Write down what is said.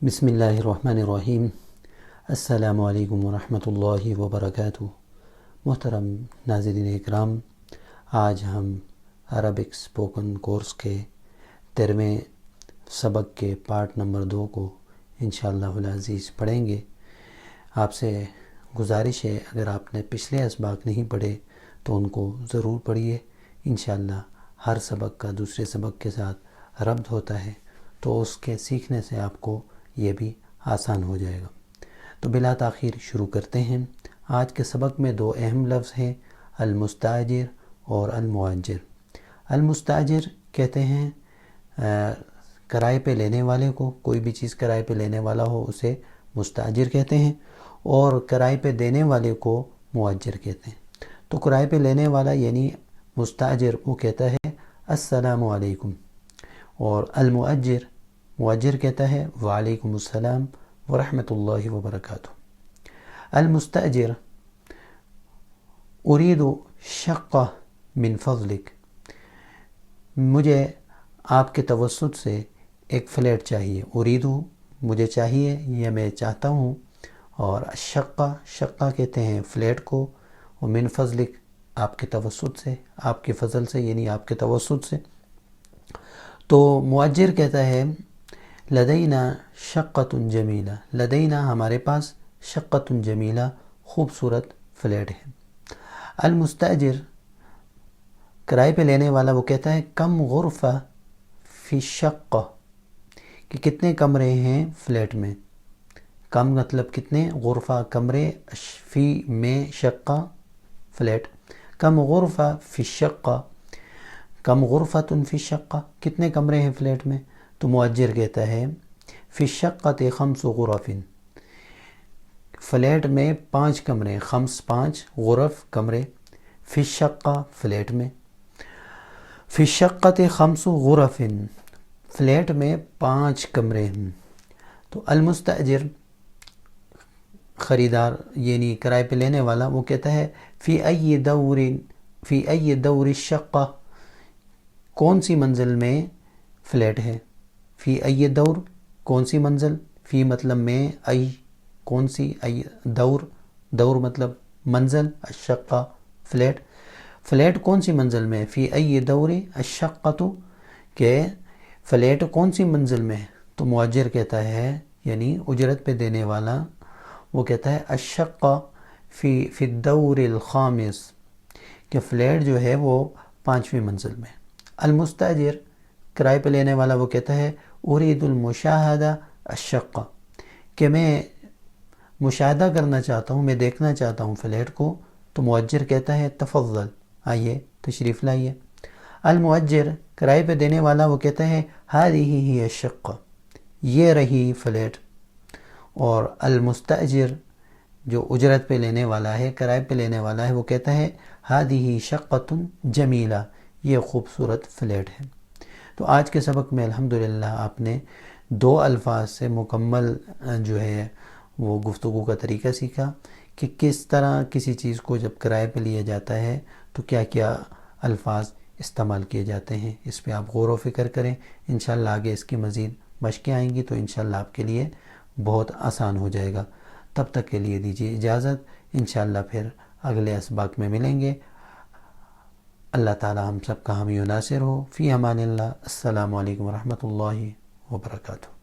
بسم اللہ الرحمن الرحیم۔ السلام علیکم ورحمۃ اللہ وبرکاتہ۔ محترم ناظرین اکرام، آج ہم عربک اسپوکن کورس کے 13ویں سبق کے پارٹ نمبر 2 کو انشاءاللہ العزیز پڑھیں گے۔ آپ سے گزارش ہے، اگر آپ نے پچھلے اسباق نہیں پڑھے تو ان کو ضرور پڑھیے۔ انشاءاللہ ہر سبق کا دوسرے سبق کے ساتھ ربط ہوتا ہے، تو اس کے سیکھنے سے آپ کو یہ بھی آسان ہو جائے گا۔ تو بلا تاخیر شروع کرتے ہیں۔ آج کے سبق میں 2 اہم لفظ ہیں، المستاجر اور المؤجر۔ المستاجر کہتے ہیں کرائے پہ لینے والے کو، کوئی بھی چیز کرائے پہ لینے والا ہو اسے مستاجر کہتے ہیں، اور کرائے پہ دینے والے کو مؤجر کہتے ہیں۔ تو کرائے پہ لینے والا یعنی مستاجر وہ کہتا ہے السلام علیکم، اور مؤجر کہتا ہے وعلیکم السلام ورحمۃ اللہ وبرکاتہ۔ المستاجر اريد شقہ من فضلک، مجھے آپ کے توسط سے ایک فلیٹ چاہیے۔ اريد مجھے چاہیے یا میں چاہتا ہوں، اور شقہ کہتے ہیں فلیٹ کو، اور من فضلک آپ کے توسط سے، آپ کے فضل سے یعنی آپ کے توسط سے۔ تو مؤجر کہتا ہے لدینا شقۃ جمیلہ، لدینا ہمارے پاس شقۃ جمیلہ خوبصورت فلیٹ ہے۔ المستاجر کرائے پہ لینے والا وہ کہتا ہے کم غرفہ فی الشقہ، کہ کتنے کمرے ہیں فلیٹ میں۔ کم مطلب کتنے، غرفہ کمرے، فی میں شقہ فلیٹ، کم غرفہ فی الشقہ، کم غرفۃ فی الشقہ، کتنے کمرے ہیں فلیٹ میں۔ تو مؤجر کہتا ہے فی الشقۃ 5 غرف، فلیٹ میں 5 کمرے، 5 غرف کمرے، فی الشقہ فلیٹ میں، فی الشقۃ 5 غرف فلیٹ میں 5 کمرے ہیں۔ تو المستاجر خریدار یعنی کرائے پہ لینے والا وہ کہتا ہے فی ای دور الشقہ، کون سی منزل میں فلیٹ ہے۔ فی ای دور کون سی منزل، فی مطلب میں، ای کون سی، ای دور مطلب منزل، الشقہ فلیٹ، فلیٹ کون سی منزل میں، فی ای دور الشقۃ، کہ فلیٹ کون سی منزل میں۔ تو مؤجر کہتا ہے یعنی اجرت پہ دینے والا وہ کہتا ہے الشقہ فی الدور الخامس، کہ فلیٹ جو ہے وہ 5ویں منزل میں۔ المستاجر کرائے پہ لینے والا وہ کہتا ہے اريد المشاہدہ الشقہ، کہ میں مشاہدہ کرنا چاہتا ہوں، میں دیکھنا چاہتا ہوں فلیٹ کو۔ تو مؤجر کہتا ہے تفضل، آئیے تشریف لائیے۔ المؤجر کرائے پہ دینے والا وہ کہتا ہے هذه هي الشقہ، یہ رہی فلیٹ۔ اور المستاجر جو اجرت پہ لینے والا ہے، کرائے پہ لینے والا ہے، وہ کہتا ہے هذه شقۃ جمیلہ، یہ خوبصورت فلیٹ ہے۔ تو آج کے سبق میں الحمدللہ آپ نے 2 الفاظ سے مکمل جو ہے وہ گفتگو کا طریقہ سیکھا، کہ کس طرح کسی چیز کو جب کرائے پہ لیا جاتا ہے تو کیا کیا الفاظ استعمال کیے جاتے ہیں۔ اس پہ آپ غور و فکر کریں، انشاءاللہ آگے اس کی مزید مشقیں آئیں گی تو انشاءاللہ آپ کے لیے بہت آسان ہو جائے گا۔ تب تک کے لیے دیجیے اجازت، انشاءاللہ پھر اگلے اسباق میں ملیں گے۔ اللہ تعالی ہم سب کا حامی و ناصر ہو۔ فی امان اللہ۔ السلام علیکم ورحمۃ اللہ وبرکاتہ۔